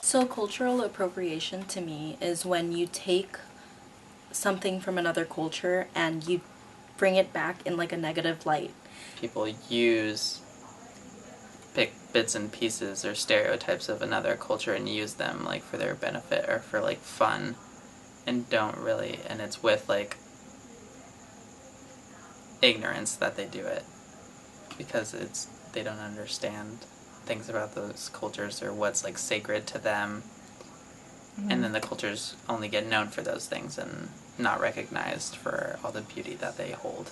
So cultural appropriation to me is when you take something from another culture and you bring it back in like a negative light. People use bits and pieces or stereotypes of another culture and use them like for their benefit or for like fun, and don't really, and it's with like ignorance that they do it because they don't understand things about those cultures or what's like sacred to them. And then the cultures only get known for those things and not recognized for all the beauty that they hold.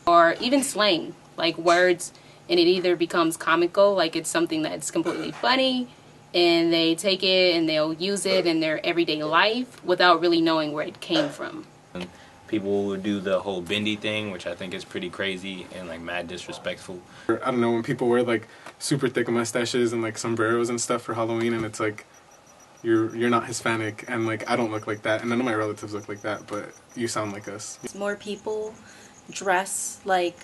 Or even slang, like words, and it either becomes comical, like it's something that's completely funny, and they take it and they'll use it in their everyday life without really knowing where it came from. People would do the whole bendy thing, which I think is pretty crazy and like mad disrespectful. I don't know, when people wear like super thick mustaches and like sombreros and stuff for Halloween, and it's like you're not Hispanic, and like I don't look like that, and none of my relatives look like that, but you sound like us. More people dress like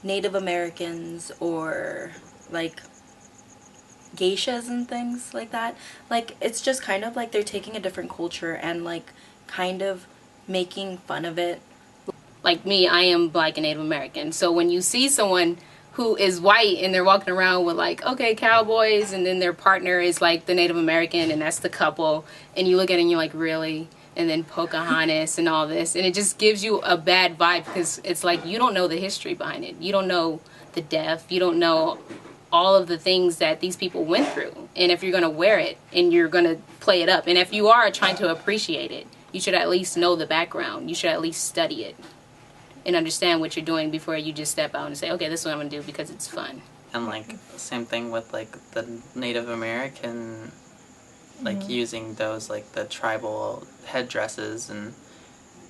Native Americans or like geishas and things like that. Like it's just kind of like they're taking a different culture and like kind of making fun of it. Like me, I am Black and Native American, so when you see someone who is white and they're walking around with like, okay, cowboys, and then their partner is like the Native American and that's the couple, and you look at it and you're like, really? And then Pocahontas and all this, and it just gives you a bad vibe because it's like you don't know the history behind it. You don't know the death. You don't know all of the things that these people went through. And if you're going to wear it and you're going to play it up, and if you are trying to appreciate it, you should at least know the background. You should at least study it and understand what you're doing before you just step out and say, okay, this is what I'm going to do because it's fun. And like same thing with like the Native American, like using those like the tribal headdresses and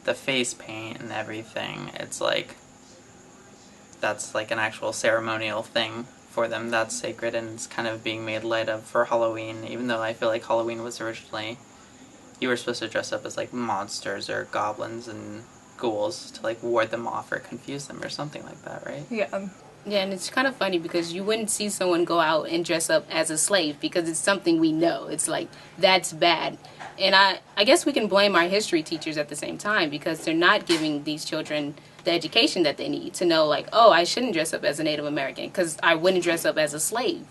the face paint and everything. It's like that's like an actual ceremonial thing for them that's sacred, and it's kind of being made light of for Halloween, even though I feel like Halloween was originally, you were supposed to dress up as like monsters or goblins and ghouls to like ward them off or confuse them or something like that, right? Yeah. Yeah, and it's kind of funny because you wouldn't see someone go out and dress up as a slave because it's something we know. It's like, that's bad. And I guess we can blame our history teachers at the same time because they're not giving these children the education that they need to know, like, oh, I shouldn't dress up as a Native American because I wouldn't dress up as a slave.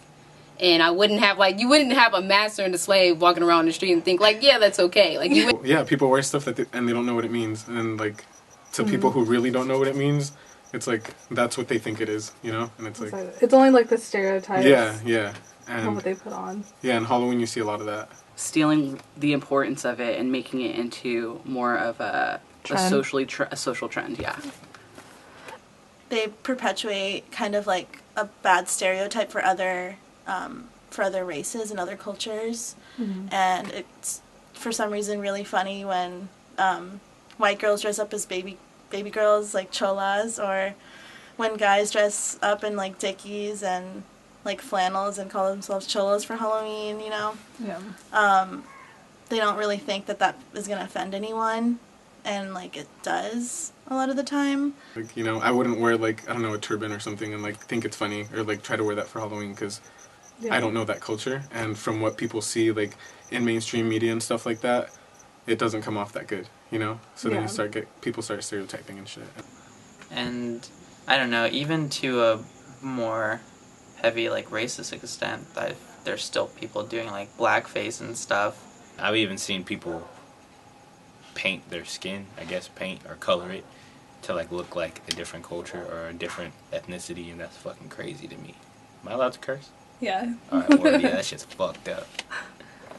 And I wouldn't have, like, you wouldn't have a master and a slave walking around the street and think, like, yeah, that's okay. Like, you would. Yeah, people wear stuff and they don't know what it means. And, like, to people who really don't know what it means, it's like, that's what they think it is, you know? And it's like... It's only, like, the stereotypes. Yeah. And what they put on. Yeah, in Halloween you see a lot of that. Stealing the importance of it and making it into more of a social trend, yeah. They perpetuate kind of like a bad stereotype for other races and other cultures, and it's for some reason really funny when white girls dress up as baby girls like cholas, or when guys dress up in like dickies and like flannels and call themselves cholos for Halloween, you know? Yeah. They don't really think that is going to offend anyone, and like it does a lot of the time. Like, you know, I wouldn't wear like, I don't know, a turban or something and like think it's funny or like try to wear that for Halloween because I don't know that culture, and from what people see like in mainstream media and stuff like that, it doesn't come off that good, you know? So then people start stereotyping and shit. And I don't know, even to a more heavy like racist extent, there's still people doing like blackface and stuff. I've even seen people paint their skin, I guess, paint or color it to like look like a different culture or a different ethnicity, and that's fucking crazy to me. Am I allowed to curse? Yeah. Alright, well, yeah, that shit's fucked up.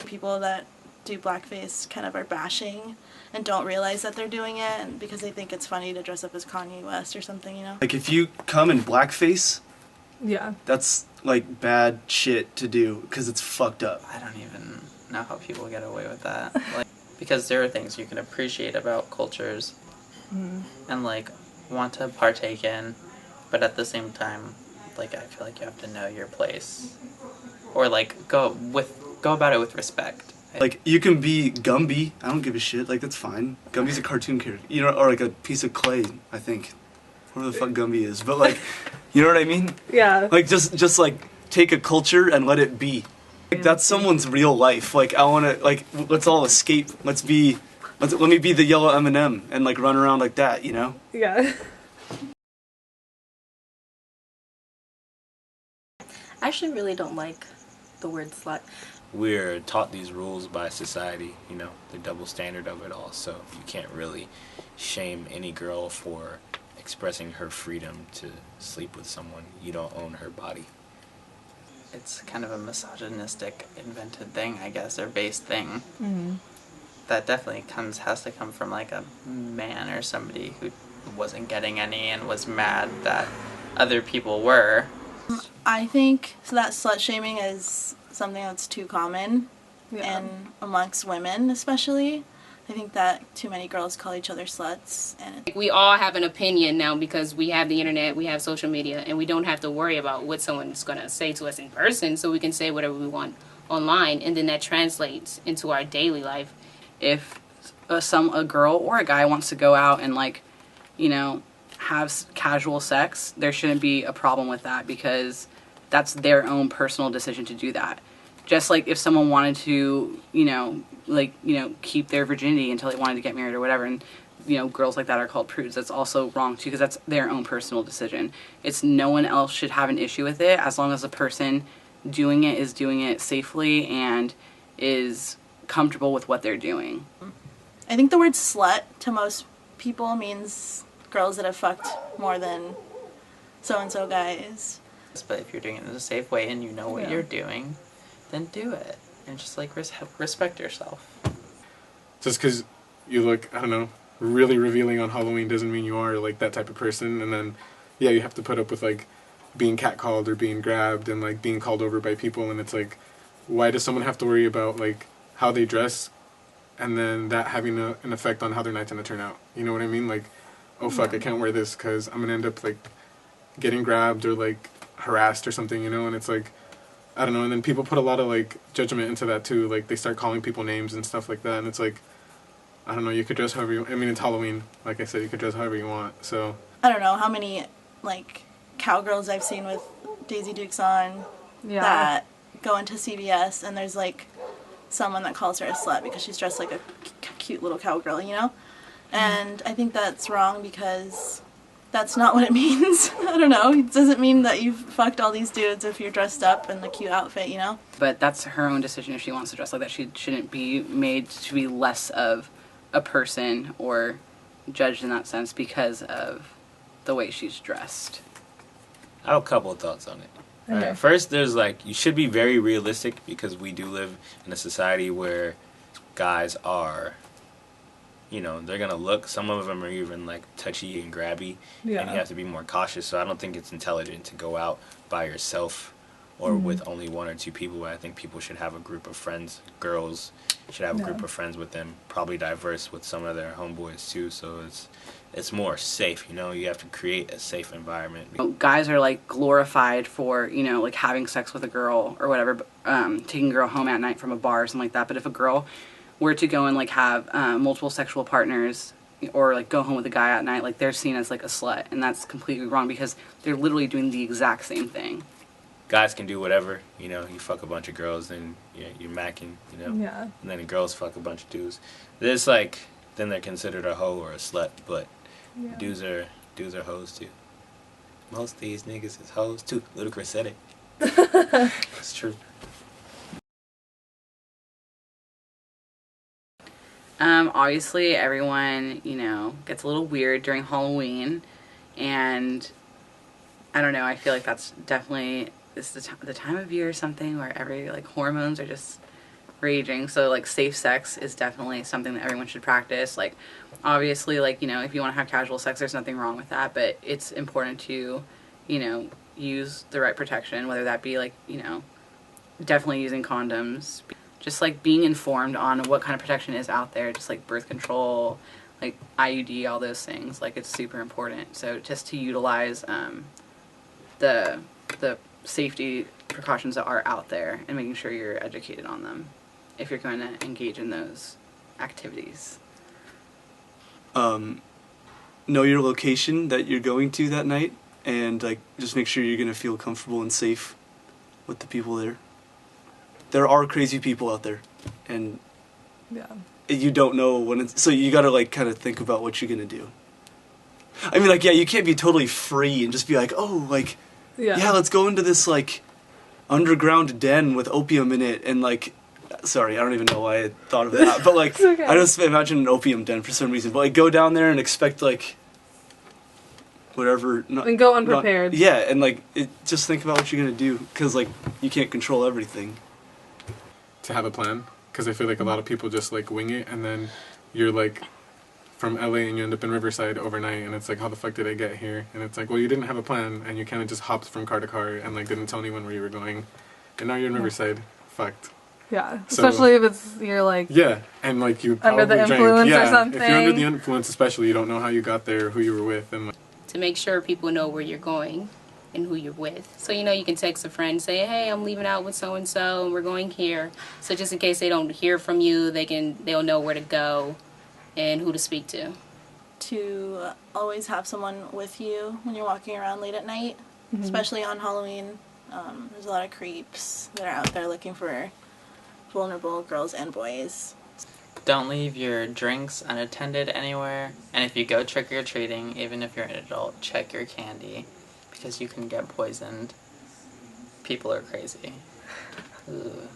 People that do blackface kind of are bashing and don't realize that they're doing it, and because they think it's funny to dress up as Kanye West or something, you know? Like if you come in blackface, yeah, that's like bad shit to do because it's fucked up. I don't even know how people get away with that. Like, because there are things you can appreciate about cultures and like want to partake in, but at the same time, like I feel like you have to know your place, or like go about it with respect. Like you can be Gumby, I don't give a shit. Like that's fine. Gumby's a cartoon character, you know, or like a piece of clay. I think, whatever the fuck Gumby is, but like, you know what I mean? Yeah. Like just like take a culture and let it be. Like, that's someone's real life. Like, I want to, like, let's all escape. Let me be the yellow M&M and, like, run around like that, you know? Yeah. I actually really don't like the word slut. We're taught these rules by society, you know, the double standard of it all. So you can't really shame any girl for expressing her freedom to sleep with someone. You don't own her body. It's kind of a misogynistic invented thing, I guess, or based thing. Mm-hmm. That definitely has to come from like a man or somebody who wasn't getting any and was mad that other people were. I think so that slut shaming is something that's too common in amongst women, especially. I think that too many girls call each other sluts, and We all have an opinion now because we have the internet, we have social media, and we don't have to worry about what someone's going to say to us in person, so we can say whatever we want online, and then that translates into our daily life. If a girl or a guy wants to go out and, like, you know, have casual sex, there shouldn't be a problem with that because that's their own personal decision to do that. Just like if someone wanted to, keep their virginity until they wanted to get married or whatever, and, girls like that are called prudes, that's also wrong too because that's their own personal decision. It's no one else should have an issue with it as long as the person doing it is doing it safely and is comfortable with what they're doing. I think the word slut to most people means girls that have fucked more than so-and-so guys. But if you're doing it in a safe way and you know what you're doing, then do it. And just, like, respect yourself. Just because you look, I don't know, really revealing on Halloween doesn't mean you are, like, that type of person. And then, yeah, you have to put up with, like, being catcalled or being grabbed and, like, being called over by people. And it's like, why does someone have to worry about, like, how they dress and then that having an effect on how their night's going to turn out? You know what I mean? Like, oh, fuck, I can't wear this because I'm going to end up, like, getting grabbed or, like, harassed or something, you know? And it's like, I don't know. And then people put a lot of, like, judgment into that, too. Like, they start calling people names and stuff like that. And it's like, I don't know, you could dress however you... I mean, it's Halloween. Like I said, you could dress however you want, so... I don't know how many, like, cowgirls I've seen with Daisy Dukes on that go into CVS and there's, like, someone that calls her a slut because she's dressed like a cute little cowgirl, you know? And I think that's wrong because that's not what it means. I don't know. It doesn't mean that you've fucked all these dudes if you're dressed up in a cute outfit, you know? But that's her own decision if she wants to dress like that. She shouldn't be made to be less of a person or judged in that sense because of the way she's dressed. I have a couple of thoughts on it. Okay. Alright, first, there's, like, you should be very realistic because we do live in a society where guys are, you know, they're gonna look, some of them are even, like, touchy and grabby, and you have to be more cautious. So I don't think it's intelligent to go out by yourself or with only one or two people. I think people should have a group of friends. Girls should have a group of friends with them, probably diverse with some of their homeboys too, so it's more safe, you know? You have to create a safe environment. Guys are, like, glorified for, like, having sex with a girl or whatever, taking a girl home at night from a bar or something like that. But if a girl were to go and, like, have multiple sexual partners or, like, go home with a guy at night, like, they're seen as, like, a slut. And that's completely wrong because they're literally doing the exact same thing. Guys can do whatever, you know, you fuck a bunch of girls, then you're macking, you know? Yeah. And then the girls fuck a bunch of dudes. It's like, then they're considered a hoe or a slut, but dudes are hoes too. Most of these niggas is hoes too. Ludacris said it. It's true. Obviously, everyone, gets a little weird during Halloween, and I don't know, I feel like that's definitely the time of year or something where hormones are just raging. So, like, safe sex is definitely something that everyone should practice. Like, obviously, like, if you want to have casual sex, there's nothing wrong with that, but it's important to, use the right protection, whether that be, like, definitely using condoms. Just, like, being informed on what kind of protection is out there, just, like, birth control, like, IUD, all those things. Like, it's super important. So, just to utilize the safety precautions that are out there and making sure you're educated on them if you're going to engage in those activities. Know your location that you're going to that night, and, like, just make sure you're going to feel comfortable and safe with the people there. there are crazy people out there, and Yeah. you don't know when it's, so you gotta like kind of think about what you're gonna do. I mean, like, yeah, you can't be totally free and just be like, oh, like, yeah, let's go into this like underground den with opium in it, and like, sorry, I don't even know why I thought of that, but like, okay. I just imagine an opium den for some reason, but like, go down there and expect like whatever, And go unprepared. yeah, and like, just think about what you're gonna do, because like, you can't control everything. To have a plan, because I feel like a lot of people just like wing it, and then you're like from LA and you end up in Riverside overnight, and it's like, how the fuck did I get here? And it's like, well, you didn't have a plan, and you kind of just hopped from car to car and like didn't tell anyone where you were going, and now you're in Riverside, fucked. Yeah, So, especially if it's you're like yeah, and like you under the probably influence drank. or Yeah, something. if you're under the influence, especially, you don't know how you got there, who you were with, and like, To make sure people know where you're going and who you're with. So, you know, you can text a friend, say, hey, I'm leaving out with so-and-so, and we're going here. So just in case they don't hear from you, they'll know where to go and who to speak to. To always have someone with you when you're walking around late at night, especially on Halloween. There's a lot of creeps that are out there looking for vulnerable girls and boys. Don't leave your drinks unattended anywhere. And if you go trick-or-treating, even if you're an adult, check your candy. Because you can get poisoned. People are crazy. Ugh.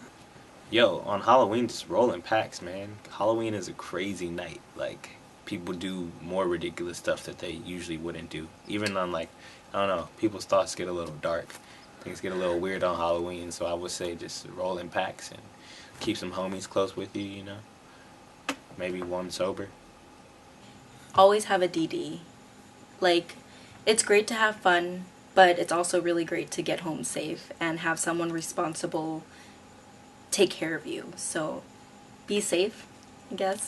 Yo, on Halloween, just rolling packs, man. Halloween is a crazy night. Like, people do more ridiculous stuff that they usually wouldn't do. Even on, like, I don't know, people's thoughts get a little dark. Things get a little weird on Halloween, so I would say just roll in packs and keep some homies close with you, you know? Maybe one sober. Always have a DD. Like, it's great to have fun, but it's also really great to get home safe and have someone responsible take care of you. So be safe, I guess.